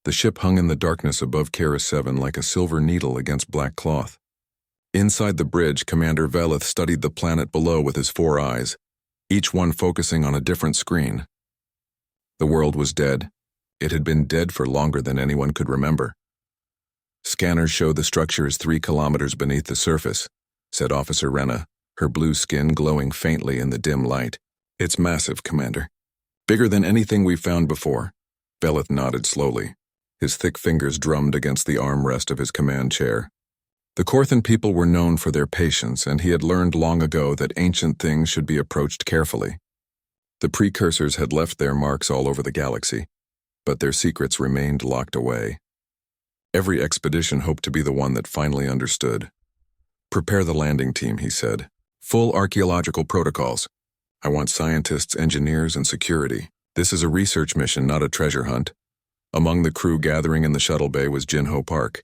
The ship hung in the darkness above Kara 7 like a silver needle against black cloth. Inside the bridge, Commander Velith studied the planet below with his 4 eyes, each one focusing on a different screen. The world was dead. It had been dead for longer than anyone could remember. "Scanners show the structure is 3 kilometers beneath the surface," said Officer Renna, her blue skin glowing faintly in the dim light. "It's massive, Commander. Bigger than anything we've found before." Velith nodded slowly. His thick fingers drummed against the armrest of his command chair. The Korthan people were known for their patience, and he had learned long ago that ancient things should be approached carefully. The precursors had left their marks all over the galaxy, but their secrets remained locked away. Every expedition hoped to be the one that finally understood. "Prepare the landing team," he said. "Full archaeological protocols. I want scientists, engineers, and security. This is a research mission, not a treasure hunt." Among the crew gathering in the shuttle bay was Jinho Park.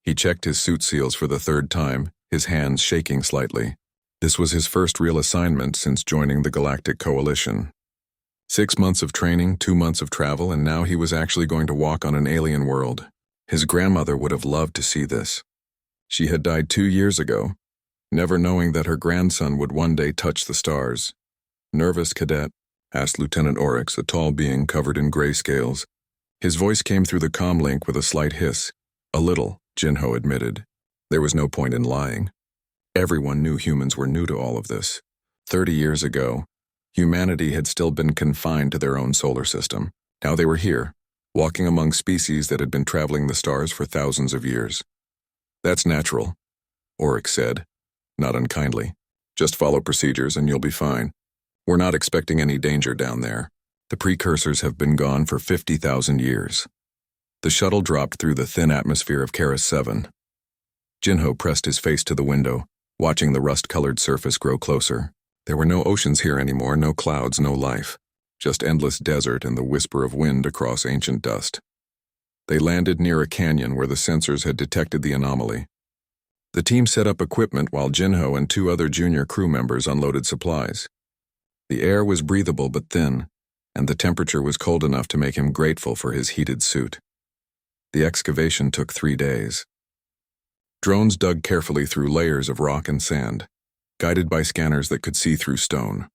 He checked his suit seals for the 3rd time, his hands shaking slightly. This was his first real assignment since joining the Galactic Coalition. 6 months of training, 2 months of travel, and now he was actually going to walk on an alien world. His grandmother would have loved to see this. She had died 2 years ago, never knowing that her grandson would one day touch the stars. "Nervous, Cadet?" asked Lieutenant Oryx, a tall being covered in gray scales. His voice came through the comlink with a slight hiss. "A little," Jinho admitted. There was no point in lying. Everyone knew humans were new to all of this. 30 years ago, humanity had still been confined to their own solar system. Now they were here, walking among species that had been traveling the stars for thousands of years. "That's natural," Oryx said, not unkindly. "Just follow procedures and you'll be fine. We're not expecting any danger down there. The precursors have been gone for 50,000 years." The shuttle dropped through the thin atmosphere of Kara 7. Jinho pressed his face to the window, watching the rust-colored surface grow closer. There were no oceans here anymore, no clouds, no life. Just endless desert and the whisper of wind across ancient dust. They landed near a canyon where the sensors had detected the anomaly. The team set up equipment while Jinho and 2 other junior crew members unloaded supplies. The air was breathable but thin, and the temperature was cold enough to make him grateful for his heated suit. The excavation took 3 days. Drones dug carefully through layers of rock and sand, guided by scanners that could see through stone.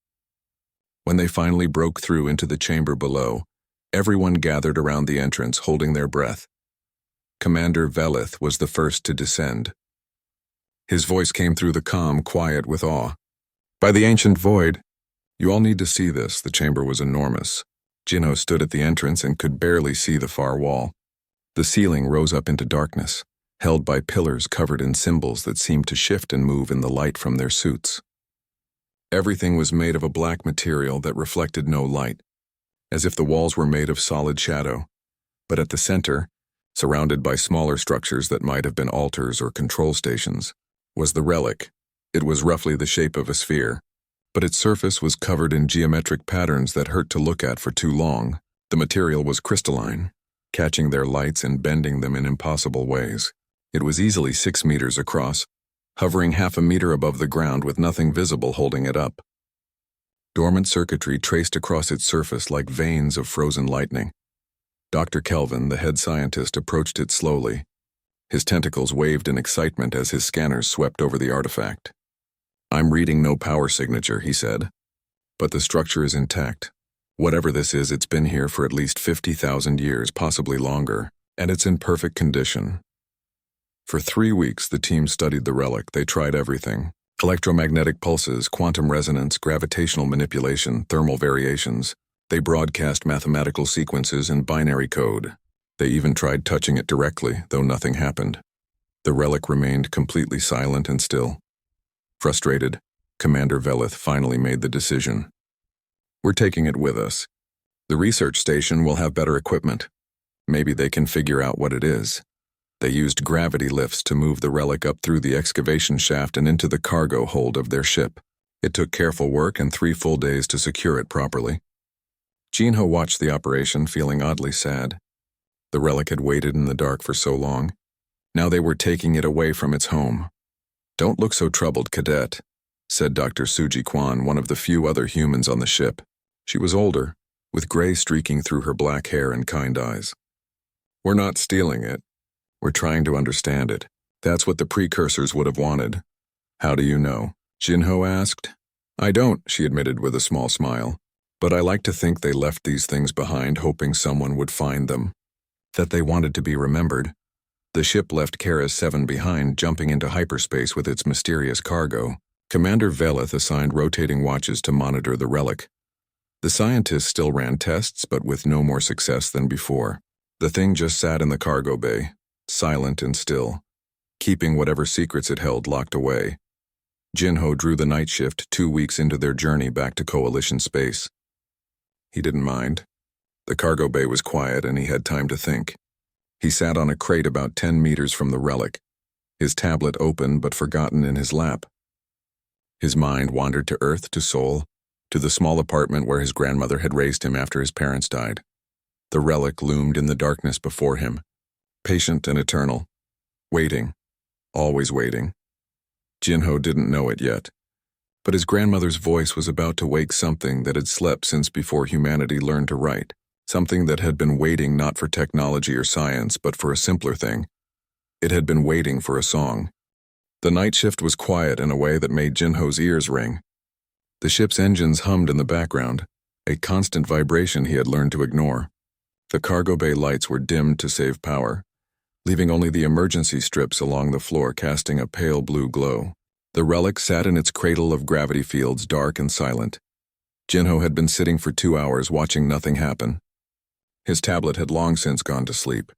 When they finally broke through into the chamber below, everyone gathered around the entrance, holding their breath. Commander Velith was the first to descend. His voice came through the comm, quiet with awe. "By the ancient void, you all need to see this." The chamber was enormous. Jinho stood at the entrance and could barely see the far wall. The ceiling rose up into darkness, held by pillars covered in symbols that seemed to shift and move in the light from their suits. Everything was made of a black material that reflected no light, as if the walls were made of solid shadow. But at the center, surrounded by smaller structures that might have been altars or control stations, was the Relic. It was roughly the shape of a sphere, but its surface was covered in geometric patterns that hurt to look at for too long. The material was crystalline, catching their lights and bending them in impossible ways. It was easily 6 meters across, hovering half a meter above the ground with nothing visible holding it up. Dormant circuitry traced across its surface like veins of frozen lightning. Dr. Kelvin, the head scientist, approached it slowly. His tentacles waved in excitement as his scanners swept over the artifact. "I'm reading no power signature," he said. "But the structure is intact. Whatever this is, it's been here for at least 50,000 years, possibly longer, and it's in perfect condition." For 3 weeks, the team studied the relic. They tried everything: electromagnetic pulses, quantum resonance, gravitational manipulation, thermal variations. They broadcast mathematical sequences and binary code. They even tried touching it directly, though nothing happened. The relic remained completely silent and still. Frustrated, Commander Velith finally made the decision. "We're taking it with us. The research station will have better equipment. Maybe they can figure out what it is." They used gravity lifts to move the relic up through the excavation shaft and into the cargo hold of their ship. It took careful work and 3 full days to secure it properly. Jinho watched the operation, feeling oddly sad. The relic had waited in the dark for so long. Now they were taking it away from its home. "Don't look so troubled, Cadet," said Dr. Suji Kwan, one of the few other humans on the ship. She was older, with gray streaking through her black hair and kind eyes. We're not stealing it. We're trying to understand it. That's what the precursors would have wanted. How do you know? Jinho asked. I don't, she admitted with a small smile. But I like to think they left these things behind hoping someone would find them. That they wanted to be remembered. The ship left Kara's 7 behind, jumping into hyperspace with its mysterious cargo. Commander Velith assigned rotating watches to monitor the relic. The scientists still ran tests, but with no more success than before. The thing just sat in the cargo bay, silent and still, keeping whatever secrets it held locked away. Jinho drew the night shift 2 weeks into their journey back to Coalition space. He didn't mind. The cargo bay was quiet and he had time to think. He sat on a crate about 10 meters from the relic, his tablet open but forgotten in his lap. His mind wandered to Earth, to Sol, to the small apartment where his grandmother had raised him after his parents died. The relic loomed in the darkness before him, patient and eternal, waiting, always waiting. Jinho didn't know it yet, but his grandmother's voice was about to wake something that had slept since before humanity learned to write, something that had been waiting not for technology or science, but for a simpler thing. It had been waiting for a song. The night shift was quiet in a way that made Jinho's ears ring. The ship's engines hummed in the background, a constant vibration he had learned to ignore. The cargo bay lights were dimmed to save power, leaving only the emergency strips along the floor casting a pale blue glow. The relic sat in its cradle of gravity fields, dark and silent. Jinho had been sitting for 2 hours watching nothing happen. His tablet had long since gone to sleep.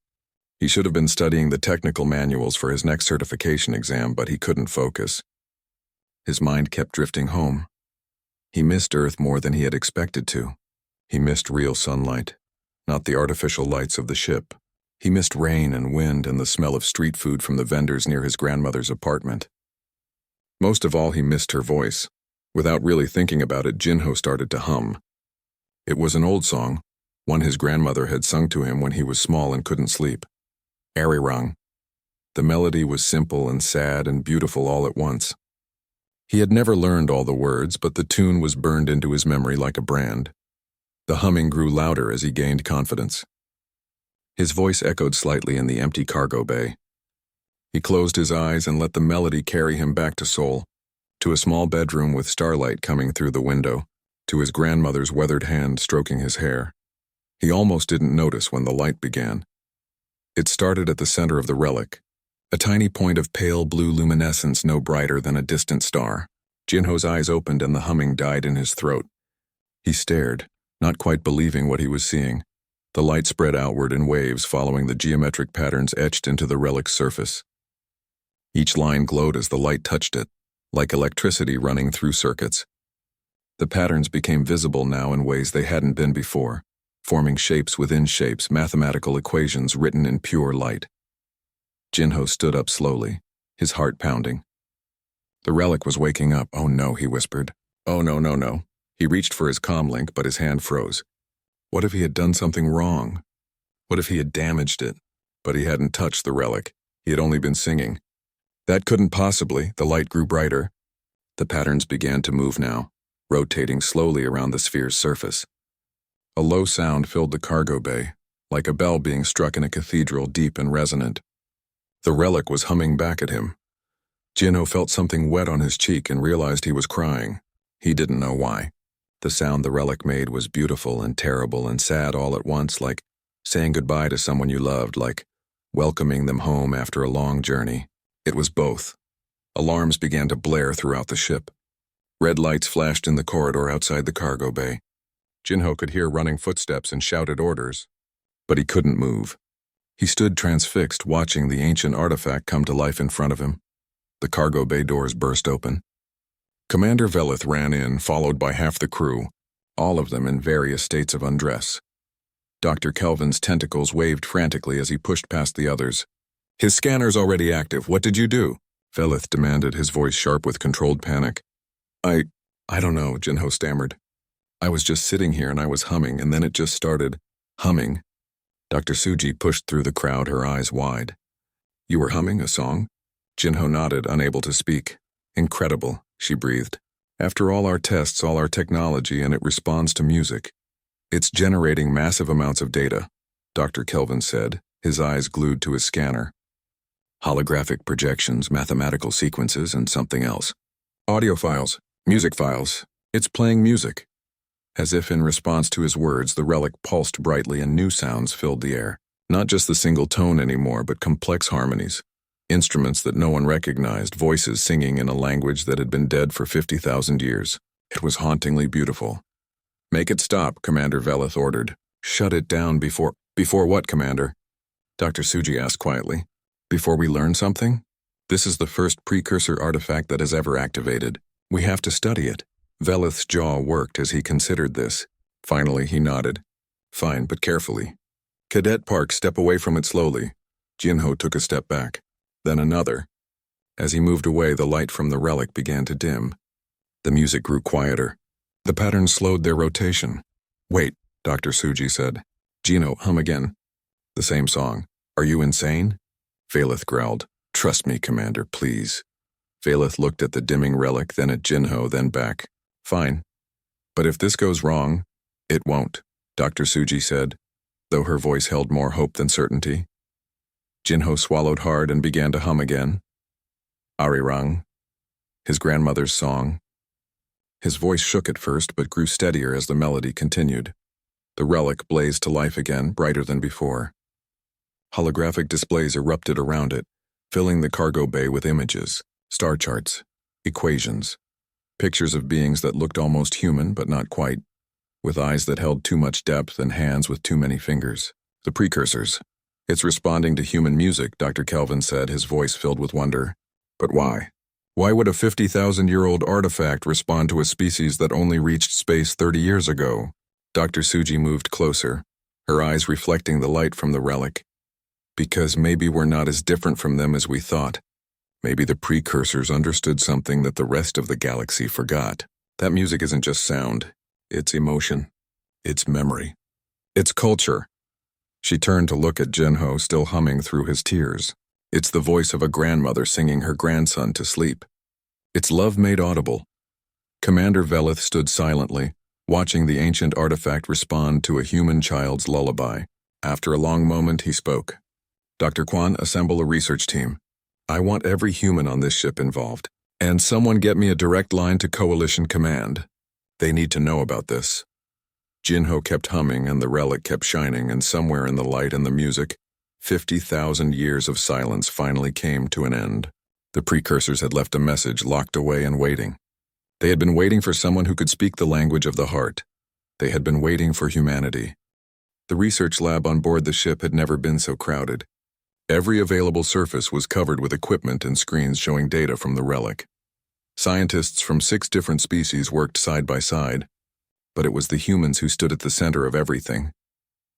He should have been studying the technical manuals for his next certification exam, but he couldn't focus. His mind kept drifting home. He missed Earth more than he had expected to. He missed real sunlight, not the artificial lights of the ship. He missed rain and wind and the smell of street food from the vendors near his grandmother's apartment. Most of all, he missed her voice. Without really thinking about it, Jinho started to hum. It was an old song, one his grandmother had sung to him when he was small and couldn't sleep. Arirang. The melody was simple and sad and beautiful all at once. He had never learned all the words, but the tune was burned into his memory like a brand. The humming grew louder as he gained confidence. His voice echoed slightly in the empty cargo bay. He closed his eyes and let the melody carry him back to Sol, to a small bedroom with starlight coming through the window, to his grandmother's weathered hand stroking his hair. He almost didn't notice when the light began. It started at the center of the relic, a tiny point of pale blue luminescence no brighter than a distant star. Jinho's eyes opened and the humming died in his throat. He stared, not quite believing what he was seeing. The light spread outward in waves following the geometric patterns etched into the relic's surface. Each line glowed as the light touched it, like electricity running through circuits. The patterns became visible now in ways they hadn't been before, forming shapes within shapes, mathematical equations written in pure light. Jinho stood up slowly, his heart pounding. The relic was waking up. Oh no, he whispered. Oh no, no, no. He reached for his comm link, but his hand froze. What if he had done something wrong? What if he had damaged it? But he hadn't touched the relic. He had only been singing. That couldn't possibly. The light grew brighter. The patterns began to move now, rotating slowly around the sphere's surface. A low sound filled the cargo bay, like a bell being struck in a cathedral, deep and resonant. The relic was humming back at him. Jinho felt something wet on his cheek and realized he was crying. He didn't know why. The sound the relic made was beautiful and terrible and sad all at once, like saying goodbye to someone you loved, like welcoming them home after a long journey. It was both. Alarms began to blare throughout the ship. Red lights flashed in the corridor outside the cargo bay. Jinho could hear running footsteps and shouted orders, but he couldn't move. He stood transfixed, watching the ancient artifact come to life in front of him. The cargo bay doors burst open. Commander Velith ran in, followed by half the crew, all of them in various states of undress. Dr. Kelvin's tentacles waved frantically as he pushed past the others. His scanner's already active. What did you do? Velith demanded, his voice sharp with controlled panic. I don't know, Jinho stammered. I was just sitting here and I was humming, and then it just started humming. Dr. Suji pushed through the crowd, her eyes wide. You were humming a song? Jinho nodded, unable to speak. Incredible, she breathed. After all our tests, all our technology, and it responds to music. It's generating massive amounts of data, Dr. Kelvin said, his eyes glued to his scanner. Holographic projections, mathematical sequences, and something else. Audio files, music files. It's playing music. As if in response to his words, the relic pulsed brightly and new sounds filled the air. Not just the single tone anymore, but complex harmonies. Instruments that no one recognized, voices singing in a language that had been dead for 50,000 years. It was hauntingly beautiful. "Make it stop," Commander Velith ordered. "Shut it down before—" "Before what, Commander?" Dr. Suji asked quietly. "Before we learn something? This is the first precursor artifact that has ever activated. We have to study it." Velith's jaw worked as he considered this. Finally, he nodded. "Fine, but carefully. Cadet Park, step away from it slowly." Jinho took a step back, then another. As he moved away, the light from the relic began to dim. The music grew quieter. The patterns slowed their rotation. "Wait," Dr. Suji said. "Jinho, hum again." "The same song. Are you insane?" Velith growled. "Trust me, Commander, please." Velith looked at the dimming relic, then at Jinho, then back. "Fine. But if this goes wrong, it won't," Dr. Suji said, though her voice held more hope than certainty. Jinho swallowed hard and began to hum again. Arirang, his grandmother's song. His voice shook at first, but grew steadier as the melody continued. The relic blazed to life again, brighter than before. Holographic displays erupted around it, filling the cargo bay with images, star charts, equations, pictures of beings that looked almost human, but not quite, with eyes that held too much depth and hands with too many fingers. The precursors. "It's responding to human music," Dr. Kelvin said, his voice filled with wonder. "But why? Why would a 50,000-year-old artifact respond to a species that only reached space 30 years ago?" Dr. Suji moved closer, her eyes reflecting the light from the relic. "Because maybe we're not as different from them as we thought. Maybe the precursors understood something that the rest of the galaxy forgot. That music isn't just sound. It's emotion. It's memory. It's culture." She turned to look at Jinho, still humming through his tears. It's the voice of a grandmother singing her grandson to sleep. It's love made audible. Commander Velith stood silently, watching the ancient artifact respond to a human child's lullaby. After a long moment, he spoke. "Dr. Kwan, assemble a research team. I want every human on this ship involved. And someone get me a direct line to Coalition Command. They need to know about this." Jinho kept humming and the relic kept shining, and somewhere in the light and the music, 50,000 years of silence finally came to an end. The precursors had left a message locked away and waiting. They had been waiting for someone who could speak the language of the heart. They had been waiting for humanity. The research lab on board the ship had never been so crowded. Every available surface was covered with equipment and screens showing data from the relic. Scientists from 6 different species worked side by side, but it was the humans who stood at the center of everything.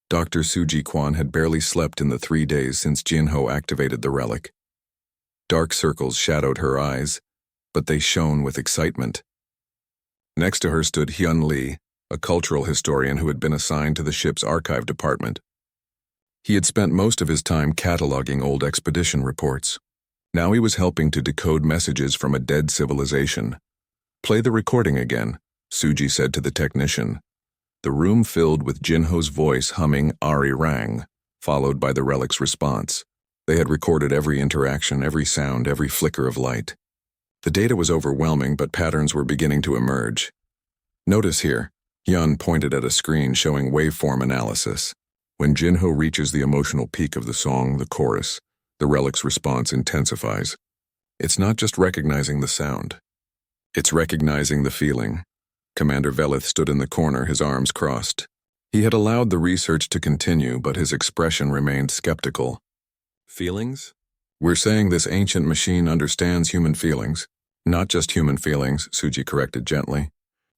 Dr. Suji Kwan had barely slept in the 3 days since Jinho activated the relic. Dark circles shadowed her eyes, but they shone with excitement. Next to her stood Hyun Lee, a cultural historian who had been assigned to the ship's archive department. He had spent most of his time cataloging old expedition reports. Now he was helping to decode messages from a dead civilization. "Play the recording again," Suji said to the technician. The room filled with Jinho's voice humming Arirang, followed by the relic's response. They had recorded every interaction, every sound, every flicker of light. The data was overwhelming, but patterns were beginning to emerge. "Notice here," Hyun pointed at a screen showing waveform analysis. When Jinho reaches the emotional peak of the song, the chorus, the relic's response intensifies. It's not just recognizing the sound. It's recognizing the feeling. Commander Velith stood in the corner, his arms crossed. He had allowed the research to continue, but his expression remained skeptical. "Feelings? We're saying this ancient machine understands human feelings. Not just human feelings," Suji corrected gently.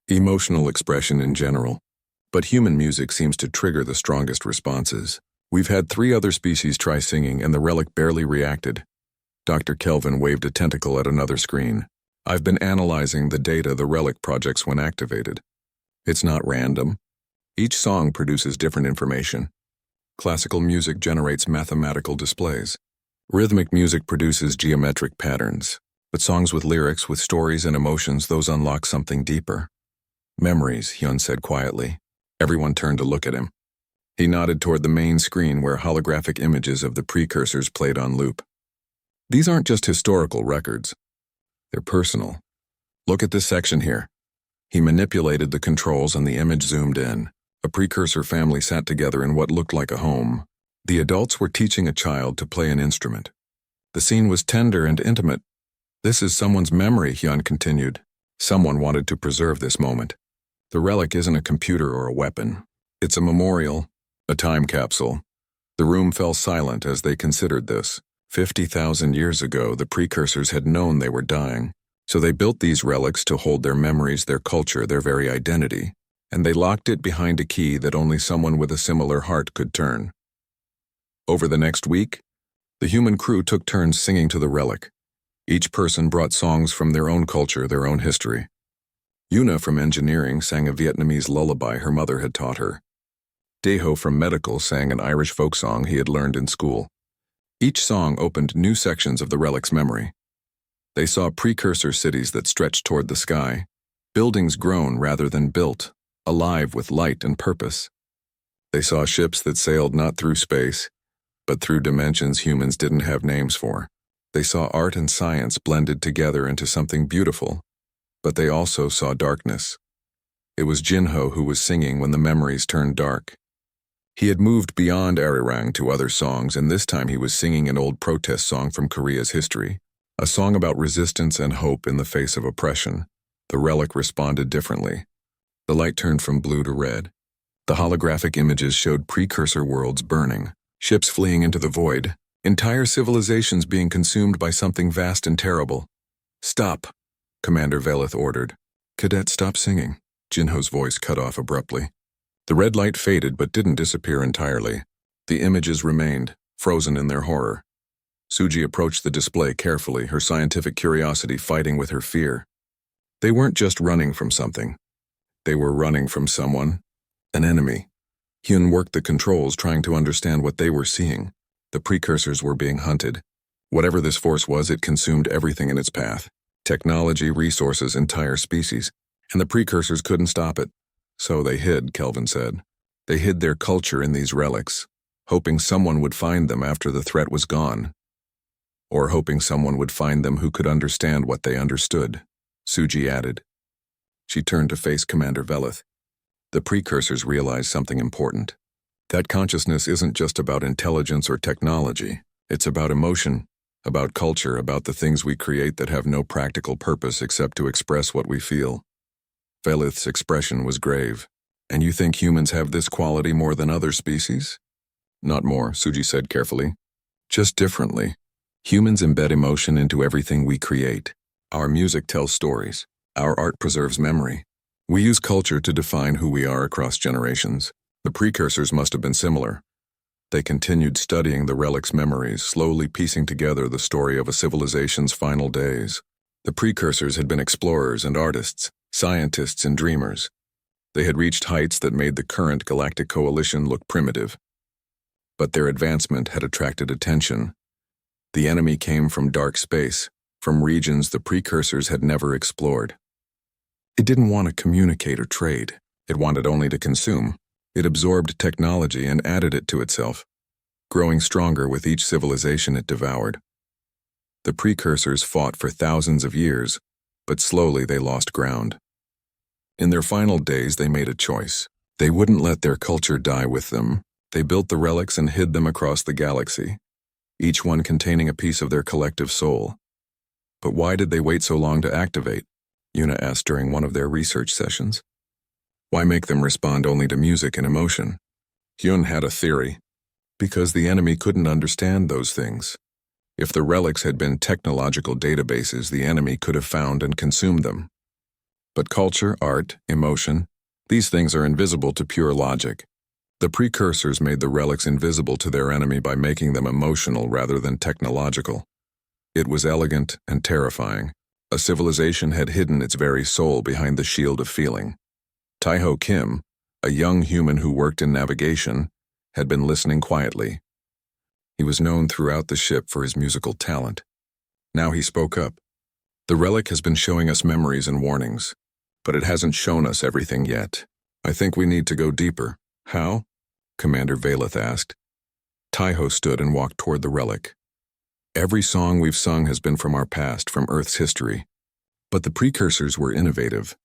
"Emotional expression in general. But human music seems to trigger the strongest responses. We've had 3 other species try singing, and the relic barely reacted." Dr. Kelvin waved a tentacle at another screen. "I've been analyzing the data the relic projects when activated. It's not random. Each song produces different information. Classical music generates mathematical displays. Rhythmic music produces geometric patterns. But songs with lyrics, with stories and emotions, those unlock something deeper." "Memories," Hyun said quietly. Everyone turned to look at him. He nodded toward the main screen where holographic images of the precursors played on loop. These aren't just historical records. They're personal. Look at this section here. He manipulated the controls and the image zoomed in. A precursor family sat together in what looked like a home. The adults were teaching a child to play an instrument. The scene was tender and intimate. This is someone's memory, Hyun continued. Someone wanted to preserve this moment. The relic isn't a computer or a weapon. It's a memorial, a time capsule. The room fell silent as they considered this. 50,000 years ago, the precursors had known they were dying. So they built these relics to hold their memories, their culture, their very identity. And they locked it behind a key that only someone with a similar heart could turn. Over the next week, the human crew took turns singing to the relic. Each person brought songs from their own culture, their own history. Yuna from engineering sang a Vietnamese lullaby her mother had taught her. Daeho from medical sang an Irish folk song he had learned in school. Each song opened new sections of the relic's memory. They saw precursor cities that stretched toward the sky, buildings grown rather than built, alive with light and purpose. They saw ships that sailed not through space, but through dimensions humans didn't have names for. They saw art and science blended together into something beautiful, but they also saw darkness. It was Jinho who was singing when the memories turned dark. He had moved beyond Arirang to other songs, and this time he was singing an old protest song from Korea's history, a song about resistance and hope in the face of oppression. The relic responded differently. The light turned from blue to red. The holographic images showed precursor worlds burning, ships fleeing into the void, entire civilizations being consumed by something vast and terrible. "Stop," Commander Velith ordered. "Cadet, stop singing," Jinho's voice cut off abruptly. The red light faded but didn't disappear entirely. The images remained, frozen in their horror. Suji approached the display carefully, her scientific curiosity fighting with her fear. They weren't just running from something. They were running from someone, an enemy. Hyun worked the controls, trying to understand what they were seeing. The precursors were being hunted. Whatever this force was, it consumed everything in its path. Technology, resources, entire species. And the precursors couldn't stop it. So they hid, Kelvin said. They hid their culture in these relics, hoping someone would find them after the threat was gone. Or hoping someone would find them who could understand what they understood, Suji added. She turned to face Commander Velith. The precursors realized something important. That consciousness isn't just about intelligence or technology. It's about emotion, about culture, about the things we create that have no practical purpose except to express what we feel. Velith's expression was grave. "And you think humans have this quality more than other species?" "Not more," Suji said carefully. "Just differently. Humans embed emotion into everything we create. Our music tells stories. Our art preserves memory. We use culture to define who we are across generations. The precursors must have been similar." They continued studying the relic's memories, slowly piecing together the story of a civilization's final days. The precursors had been explorers and artists, scientists and dreamers. They had reached heights that made the current galactic coalition look primitive. But their advancement had attracted attention. The enemy came from dark space, from regions the precursors had never explored. It didn't want to communicate or trade. It wanted only to consume. It absorbed technology and added it to itself, growing stronger with each civilization it devoured. The precursors fought for thousands of years, but slowly they lost ground. In their final days, they made a choice. They wouldn't let their culture die with them. They built the relics and hid them across the galaxy, each one containing a piece of their collective soul. But why did they wait so long to activate? Yuna asked during one of their research sessions. Why make them respond only to music and emotion? Hyun had a theory. Because the enemy couldn't understand those things. If the relics had been technological databases, the enemy could have found and consumed them. But culture, art, emotion, these things are invisible to pure logic. The precursors made the relics invisible to their enemy by making them emotional rather than technological. It was elegant and terrifying. A civilization had hidden its very soul behind the shield of feeling. Taeho Kim, a young human who worked in navigation, had been listening quietly. He was known throughout the ship for his musical talent. Now he spoke up. The relic has been showing us memories and warnings, but it hasn't shown us everything yet. I think we need to go deeper. How? Commander Valeth asked. Taiho stood and walked toward the relic. Every song we've sung has been from our past, from Earth's history. But the precursors were innovative.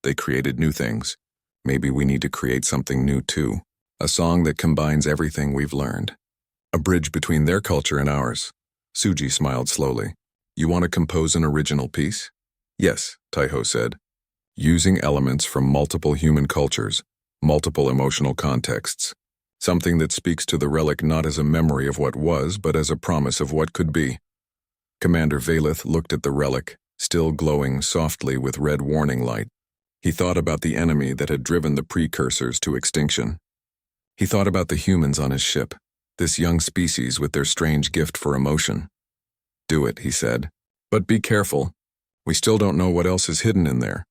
They created new things. Maybe we need to create something new too. A song that combines everything we've learned. A bridge between their culture and ours. Suji smiled slowly. You want to compose an original piece? Yes, Taiho said. Using elements from multiple human cultures, multiple emotional contexts. Something that speaks to the relic not as a memory of what was, but as a promise of what could be. Commander Valeth looked at the relic, still glowing softly with red warning light. He thought about the enemy that had driven the precursors to extinction. He thought about the humans on his ship, this young species with their strange gift for emotion. Do it, he said. But be careful. We still don't know what else is hidden in there.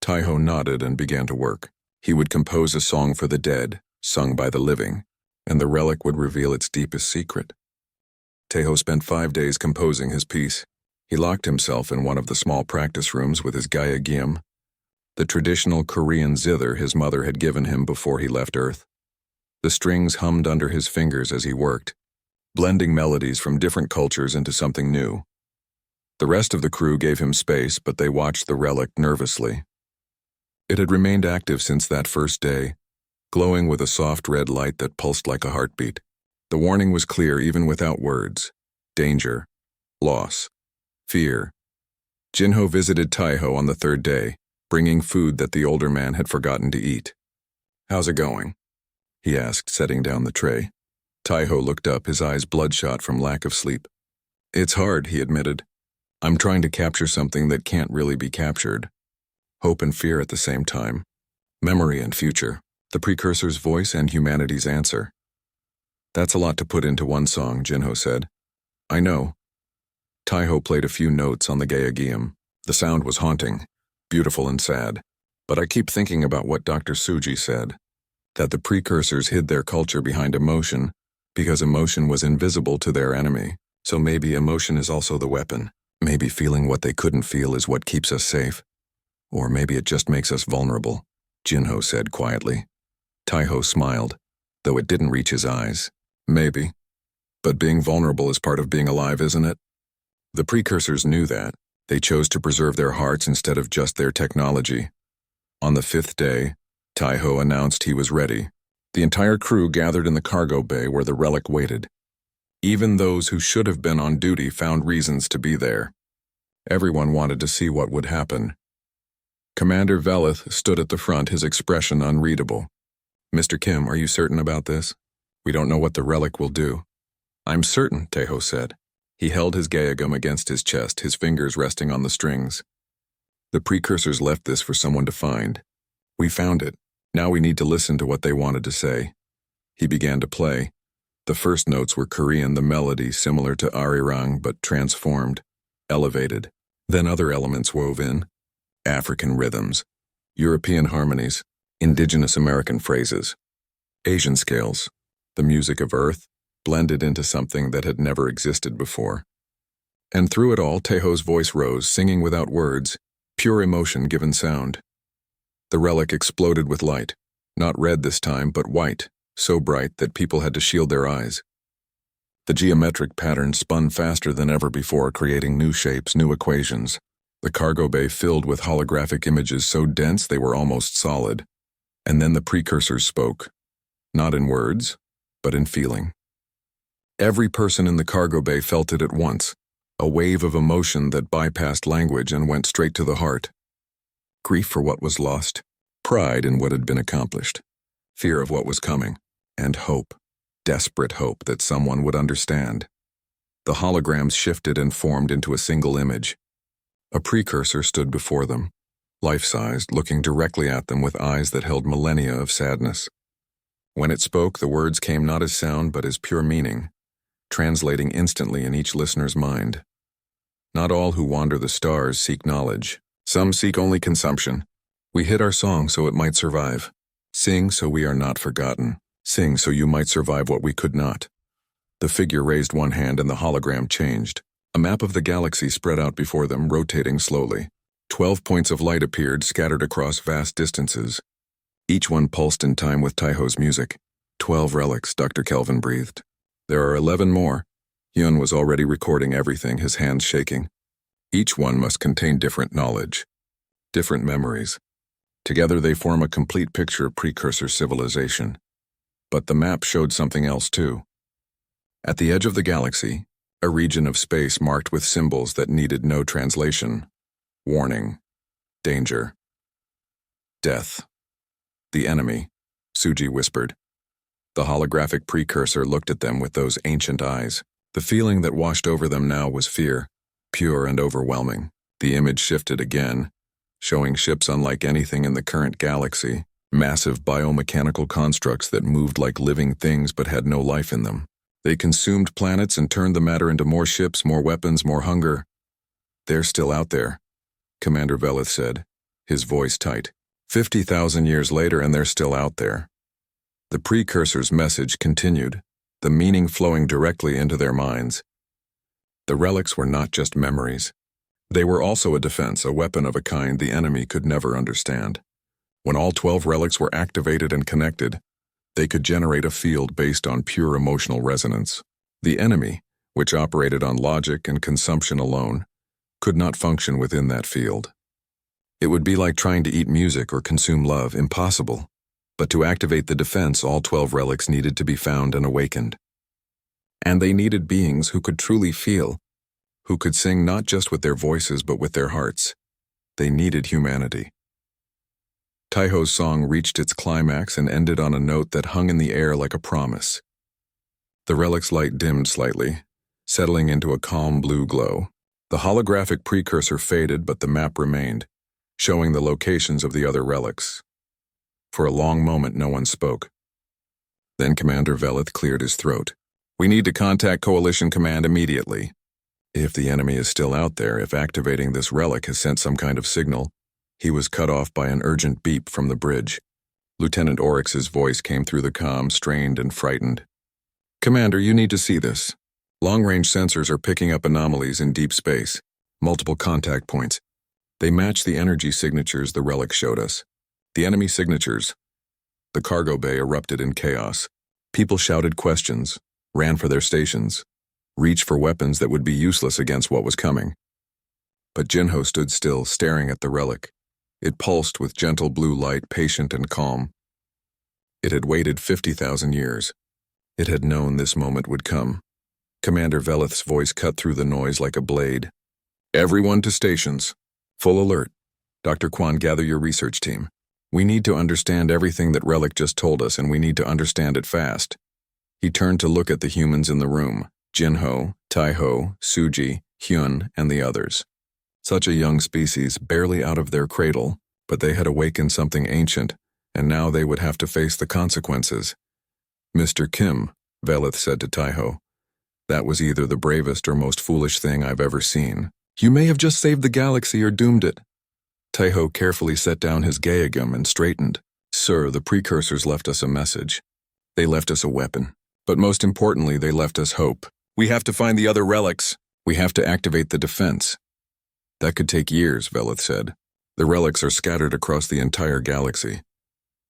Taiho nodded and began to work. He would compose a song for the dead, sung by the living, and the relic would reveal its deepest secret. Taiho spent 5 days composing his piece. He locked himself in one of the small practice rooms with his gayagim, the traditional Korean zither his mother had given him before he left Earth. The strings hummed under his fingers as he worked, blending melodies from different cultures into something new. The rest of the crew gave him space, but they watched the relic nervously. It had remained active since that first day, glowing with a soft red light that pulsed like a heartbeat. The warning was clear even without words. Danger, loss, fear. Jinho visited Taiho on the 3rd day, bringing food that the older man had forgotten to eat. How's it going? He asked, setting down the tray. Taiho looked up, his eyes bloodshot from lack of sleep. It's hard, he admitted. I'm trying to capture something that can't really be captured. Hope and fear at the same time. Memory and future. The precursor's voice and humanity's answer. That's a lot to put into one song, Jinho said. I know. Taiho played a few notes on the gayagim. The sound was haunting, beautiful and sad. But I keep thinking about what Dr. Suji said. That the precursors hid their culture behind emotion because emotion was invisible to their enemy. So maybe emotion is also the weapon. Maybe feeling what they couldn't feel is what keeps us safe. Or maybe it just makes us vulnerable, Jinho said quietly. Taiho smiled, though it didn't reach his eyes. Maybe. But being vulnerable is part of being alive, isn't it? The precursors knew that. They chose to preserve their hearts instead of just their technology. On the 5th day, Taiho announced he was ready. The entire crew gathered in the cargo bay where the relic waited. Even those who should have been on duty found reasons to be there. Everyone wanted to see what would happen. Commander Valeth stood at the front, his expression unreadable. Mr. Kim, are you certain about this? We don't know what the relic will do. I'm certain, Taiho said. He held his gayagum against his chest, his fingers resting on the strings. The precursors left this for someone to find. We found it. Now we need to listen to what they wanted to say. He began to play. The first notes were Korean, the melody similar to arirang but transformed, elevated. Then other elements wove in. African rhythms, European harmonies, indigenous American phrases, Asian scales, the music of Earth, blended into something that had never existed before. And through it all, Taiho's voice rose, singing without words, pure emotion given sound. The relic exploded with light, not red this time, but white, so bright that people had to shield their eyes. The geometric pattern spun faster than ever before, creating new shapes, new equations. The cargo bay filled with holographic images so dense they were almost solid. And then the precursors spoke, not in words, but in feeling. Every person in the cargo bay felt it at once, a wave of emotion that bypassed language and went straight to the heart. Grief for what was lost, pride in what had been accomplished, fear of what was coming, and hope, desperate hope that someone would understand. The holograms shifted and formed into a single image. A precursor stood before them, life-sized, looking directly at them with eyes that held millennia of sadness. When it spoke, the words came not as sound but as pure meaning, translating instantly in each listener's mind. Not all who wander the stars seek knowledge. Some seek only consumption. We hid our song so it might survive. Sing so we are not forgotten. Sing so you might survive what we could not. The figure raised one hand and the hologram changed. A map of the galaxy spread out before them, rotating slowly. 12 points of light appeared, scattered across vast distances. Each one pulsed in time with Taiho's music. 12 relics, Dr. Kelvin breathed. There are 11 more. Hyun was already recording everything, his hands shaking. Each one must contain different knowledge, different memories. Together they form a complete picture of precursor civilization. But the map showed something else too. At the edge of the galaxy, a region of space marked with symbols that needed no translation. Warning. Danger. Death. The enemy, Suji whispered. The holographic precursor looked at them with those ancient eyes. The feeling that washed over them now was fear, pure and overwhelming. The image shifted again, showing ships unlike anything in the current galaxy, massive biomechanical constructs that moved like living things but had no life in them. They consumed planets and turned the matter into more ships, more weapons, more hunger. They're still out there, Commander Velith said, his voice tight. 50,000 years later and they're still out there. The precursor's message continued, the meaning flowing directly into their minds. The relics were not just memories. They were also a defense, a weapon of a kind the enemy could never understand. When all 12 relics were activated and connected, they could generate a field based on pure emotional resonance. The enemy, which operated on logic and consumption alone, could not function within that field. It would be like trying to eat music or consume love, impossible. But to activate the defense, all 12 relics needed to be found and awakened. And they needed beings who could truly feel, who could sing not just with their voices but with their hearts. They needed humanity. Taiho's song reached its climax and ended on a note that hung in the air like a promise. The relic's light dimmed slightly, settling into a calm blue glow. The holographic precursor faded, but the map remained, showing the locations of the other relics. For a long moment, no one spoke. Then Commander Velith cleared his throat. We need to contact Coalition Command immediately. If the enemy is still out there, if activating this relic has sent some kind of signal. He was cut off by an urgent beep from the bridge. Lieutenant Oryx's voice came through the comm, strained and frightened. Commander, you need to see this. Long-range sensors are picking up anomalies in deep space, multiple contact points. They match the energy signatures the relic showed us. The enemy signatures. The cargo bay erupted in chaos. People shouted questions, ran for their stations, reached for weapons that would be useless against what was coming. But Jinho stood still, staring at the relic. It pulsed with gentle blue light, patient and calm. It had waited 50,000 years. It had known this moment would come. Commander Velith's voice cut through the noise like a blade. Everyone to stations. Full alert. Dr. Kwan, gather your research team. We need to understand everything that Relic just told us, and we need to understand it fast. He turned to look at the humans in the room, Jinho, Taiho, Suji, Hyun, and the others. Such a young species, barely out of their cradle, but they had awakened something ancient, and now they would have to face the consequences. Mr. Kim, Velith said to Taiho, that was either the bravest or most foolish thing I've ever seen. You may have just saved the galaxy or doomed it. Taiho carefully set down his Gaegum and straightened. Sir, the precursors left us a message. They left us a weapon. But most importantly, they left us hope. We have to find the other relics. We have to activate the defense. That could take years, Velith said. The relics are scattered across the entire galaxy.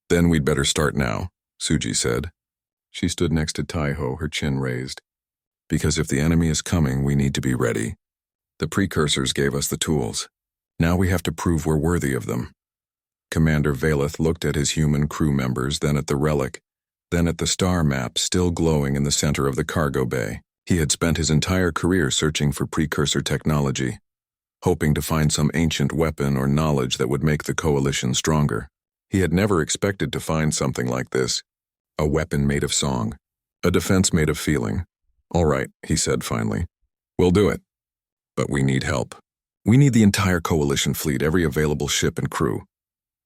Then we'd better start now, Suji said. She stood next to Taiho, her chin raised. Because if the enemy is coming, we need to be ready. The precursors gave us the tools. Now we have to prove we're worthy of them. Commander Velith looked at his human crew members, then at the relic, then at the star map still glowing in the center of the cargo bay. He had spent his entire career searching for precursor technology, hoping to find some ancient weapon or knowledge that would make the coalition stronger. He had never expected to find something like this. A weapon made of song. A defense made of feeling. All right, he said finally. We'll do it. But we need help. We need the entire coalition fleet, every available ship and crew.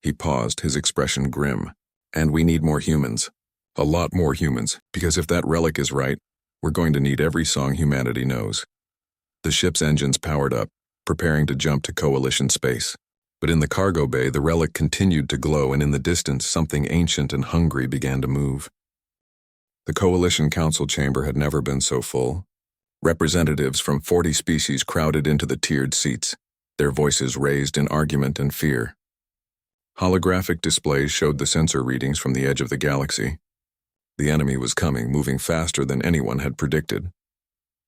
He paused, his expression grim. And we need more humans. A lot more humans, because if that relic is right, we're going to need every song humanity knows. The ship's engines powered up, preparing to jump to coalition space. But in the cargo bay, the relic continued to glow, and in the distance, something ancient and hungry began to move. The coalition council chamber had never been so full. Representatives from 40 species crowded into the tiered seats, their voices raised in argument and fear. Holographic displays showed the sensor readings from the edge of the galaxy. The enemy was coming, moving faster than anyone had predicted.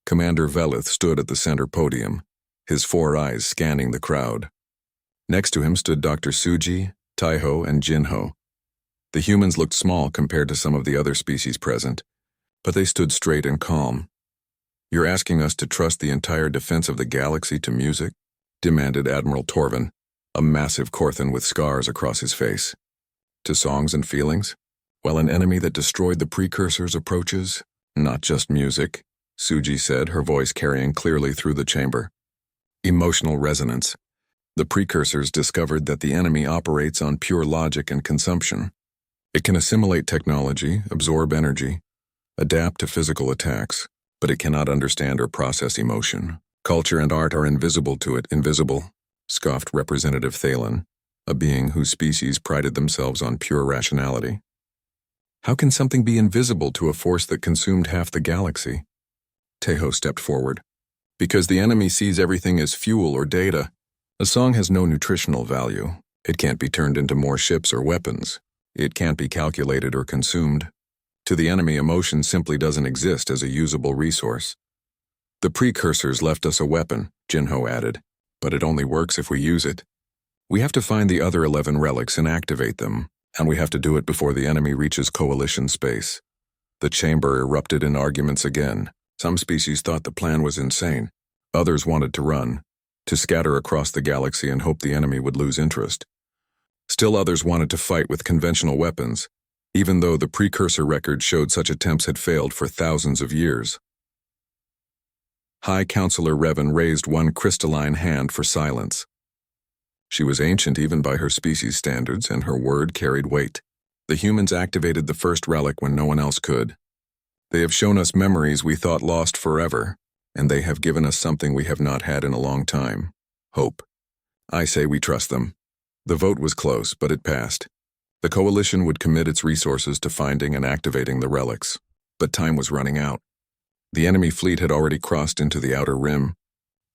Commander Velith stood at the center podium, his 4 eyes scanning the crowd. Next to him stood Dr. Suji, Taiho, and Jinho. The humans looked small compared to some of the other species present, but they stood straight and calm. "You're asking us to trust the entire defense of the galaxy to music?" demanded Admiral Torvin, a massive Korthan with scars across his face. "To songs and feelings? While an enemy that destroyed the precursors approaches? Not just music," Suji said, her voice carrying clearly through the chamber. "Emotional resonance. The precursors discovered that the enemy operates on pure logic and consumption. It can assimilate technology, absorb energy, adapt to physical attacks, but it cannot understand or process emotion. Culture and art are invisible to it." "Invisible," scoffed Representative Thalen, a being whose species prided themselves on pure rationality. "How can something be invisible to a force that consumed half the galaxy?" Tejo stepped forward. "Because the enemy sees everything as fuel or data. A song has no nutritional value. It can't be turned into more ships or weapons. It can't be calculated or consumed. To the enemy, emotion simply doesn't exist as a usable resource." "The precursors left us a weapon," Jinho added, "but it only works if we use it. We have to find the other 11 relics and activate them, and we have to do it before the enemy reaches Coalition space." The chamber erupted in arguments again. Some species thought the plan was insane. Others wanted to run, to scatter across the galaxy and hope the enemy would lose interest. Still others wanted to fight with conventional weapons, even though the precursor record showed such attempts had failed for thousands of years. High Counselor Revan raised one crystalline hand for silence. She was ancient even by her species standards, and her word carried weight. "The humans activated the first relic when no one else could. They have shown us memories we thought lost forever, and they have given us something we have not had in a long time: hope. I say we trust them." The vote was close, but it passed. The Coalition would commit its resources to finding and activating the relics, but time was running out. The enemy fleet had already crossed into the outer rim.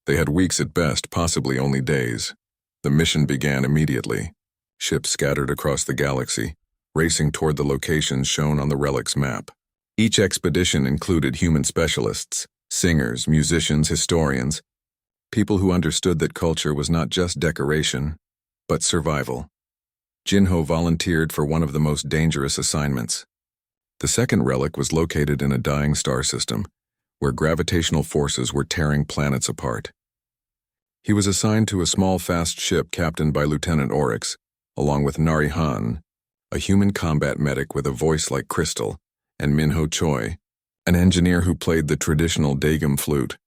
They had weeks at best, possibly only days. The mission began immediately. Ships scattered across the galaxy, racing toward the locations shown on the relic's map. Each expedition included human specialists, singers, musicians, historians, people who understood that culture was not just decoration, but survival. Jinho volunteered for one of the most dangerous assignments. The second relic was located in a dying star system, where gravitational forces were tearing planets apart. He was assigned to a small fast ship captained by Lieutenant Oryx, along with Narihan, a human combat medic with a voice like crystal, and Minho Choi, an engineer who played the traditional Dagum flute.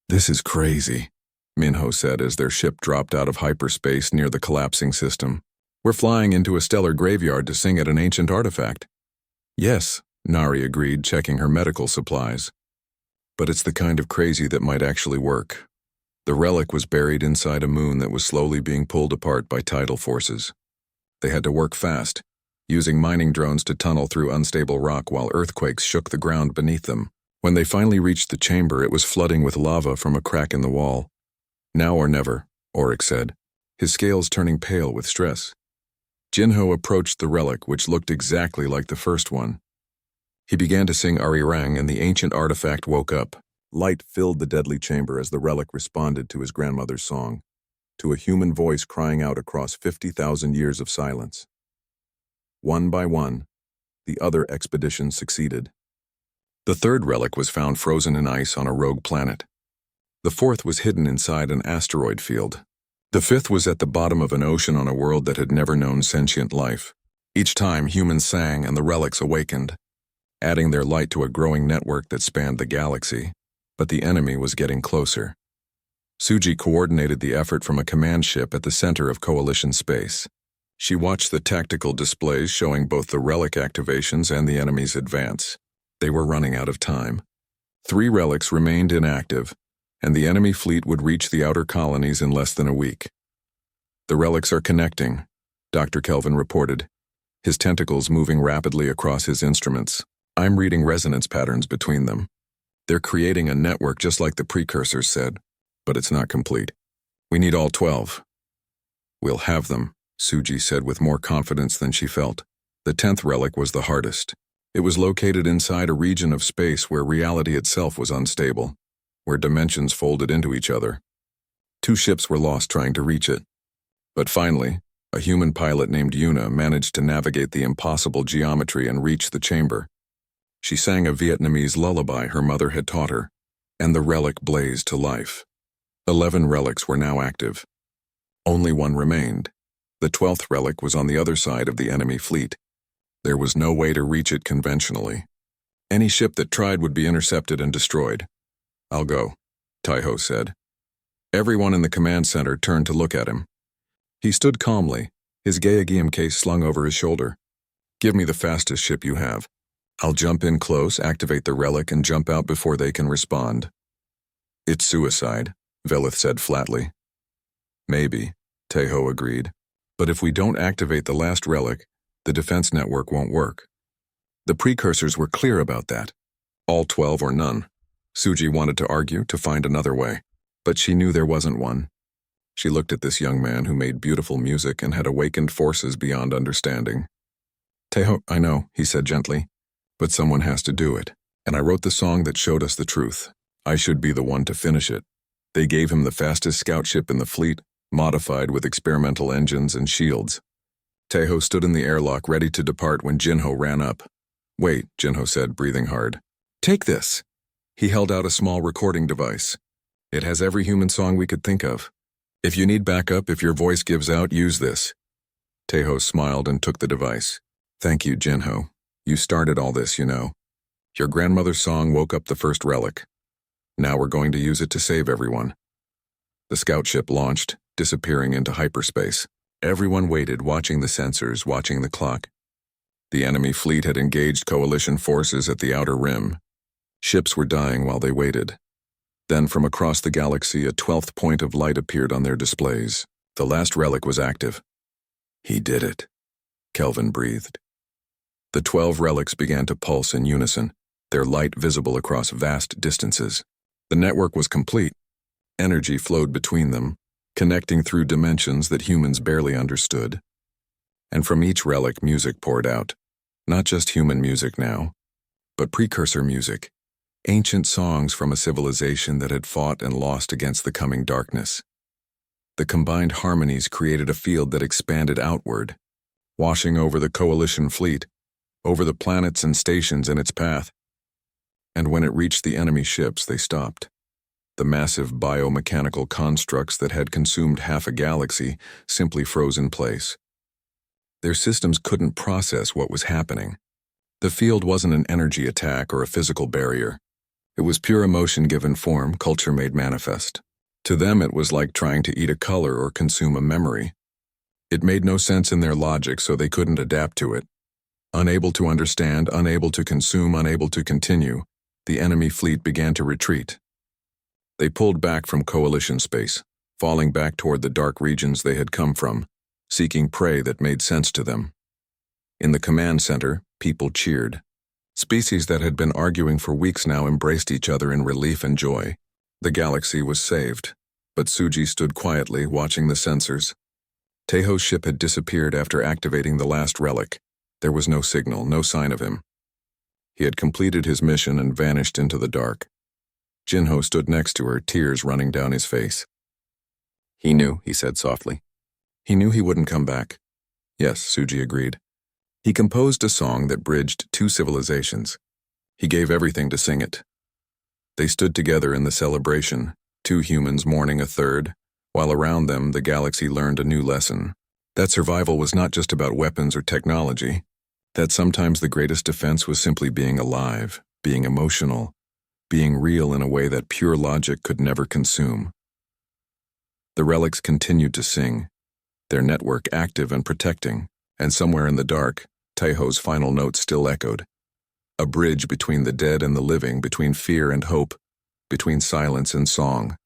"This is crazy," Minho said as their ship dropped out of hyperspace near the collapsing system. "We're flying into a stellar graveyard to sing at an ancient artifact." "Yes," Nari agreed, checking her medical supplies. "But it's the kind of crazy that might actually work." The relic was buried inside a moon that was slowly being pulled apart by tidal forces. They had to work fast, using mining drones to tunnel through unstable rock while earthquakes shook the ground beneath them. When they finally reached the chamber, it was flooding with lava from a crack in the wall. "Now or never," Oryx said, his scales turning pale with stress. Jinho approached the relic, which looked exactly like the first one. He began to sing Arirang, and the ancient artifact woke up. Light filled the deadly chamber as the relic responded to his grandmother's song, to a human voice crying out across 50,000 years of silence. One by one, the other expeditions succeeded. The third relic was found frozen in ice on a rogue planet. The fourth was hidden inside an asteroid field. The fifth was at the bottom of an ocean on a world that had never known sentient life. Each time, humans sang and the relics awakened, adding their light to a growing network that spanned the galaxy. But the enemy was getting closer. Suji coordinated the effort from a command ship at the center of Coalition space. She watched the tactical displays showing both the relic activations and the enemy's advance. They were running out of time. 3 relics remained inactive, and the enemy fleet would reach the outer colonies in less than a week. "The relics are connecting," Dr. Kelvin reported, his tentacles moving rapidly across his instruments. "I'm reading resonance patterns between them. They're creating a network just like the precursors said, but it's not complete. We need all 12. "We'll have them," Suji said with more confidence than she felt. The 10th relic was the hardest. It was located inside a region of space where reality itself was unstable, where dimensions folded into each other. 2 ships were lost trying to reach it. But finally, a human pilot named Yuna managed to navigate the impossible geometry and reach the chamber. She sang a Vietnamese lullaby her mother had taught her, and the relic blazed to life. 11 relics were now active. Only one remained. The 12th relic was on the other side of the enemy fleet. There was no way to reach it conventionally. Any ship that tried would be intercepted and destroyed. "I'll go," Taiho said. Everyone in the command center turned to look at him. He stood calmly, his Gaiagium case slung over his shoulder. "Give me the fastest ship you have. I'll jump in close, activate the relic, and jump out before they can respond." "It's suicide," Velith said flatly. "Maybe," Taiho agreed. "But if we don't activate the last relic, the defense network won't work." The precursors were clear about that. All 12 or none. Suji wanted to argue, to find another way. But she knew there wasn't one. She looked at this young man who made beautiful music and had awakened forces beyond understanding. "Taiho, I know," he said gently, "but someone has to do it. And I wrote the song that showed us the truth. I should be the one to finish it." They gave him the fastest scout ship in the fleet, modified with experimental engines and shields. Taiho stood in the airlock ready to depart when Jinho ran up. "Wait," Jinho said, breathing hard. "Take this." He held out a small recording device. "It has every human song we could think of. If you need backup, if your voice gives out, use this." Taiho smiled and took the device. "Thank you, Jinho. You started all this, you know. Your grandmother's song woke up the first relic. Now we're going to use it to save everyone." The scout ship launched, disappearing into hyperspace. Everyone waited, watching the sensors, watching the clock. The enemy fleet had engaged coalition forces at the outer rim. Ships were dying while they waited. Then from across the galaxy, a 12th point of light appeared on their displays. The last relic was active. "He did it," Kelvin breathed. The 12 relics began to pulse in unison, their light visible across vast distances. The network was complete. Energy flowed between them, connecting through dimensions that humans barely understood. And from each relic, music poured out. Not just human music now, but precursor music. Ancient songs from a civilization that had fought and lost against the coming darkness. The combined harmonies created a field that expanded outward, washing over the coalition fleet, over the planets and stations in its path. And when it reached the enemy ships, they stopped. The massive biomechanical constructs that had consumed half a galaxy simply froze in place. Their systems couldn't process what was happening. The field wasn't an energy attack or a physical barrier. It was pure emotion given form, culture made manifest. To them, it was like trying to eat a color or consume a memory. It made no sense in their logic, so they couldn't adapt to it. Unable to understand, unable to consume, unable to continue, the enemy fleet began to retreat. They pulled back from coalition space, falling back toward the dark regions they had come from, seeking prey that made sense to them. In the command center, people cheered. Species that had been arguing for weeks now embraced each other in relief and joy. The galaxy was saved, but Suji stood quietly watching the sensors. Taiho's ship had disappeared after activating the last relic. There was no signal, no sign of him. He had completed his mission and vanished into the dark. Jinho stood next to her, tears running down his face. "He knew," he said softly. "He knew he wouldn't come back." "Yes," Suji agreed. He composed a song that bridged 2 civilizations. He gave everything to sing it. They stood together in the celebration, 2 humans mourning a third, while around them the galaxy learned a new lesson. That survival was not just about weapons or technology. That sometimes the greatest defense was simply being alive, being emotional, being real in a way that pure logic could never consume. The relics continued to sing, their network active and protecting, and somewhere in the dark, Taiho's final note still echoed. A bridge between the dead and the living, between fear and hope, between silence and song.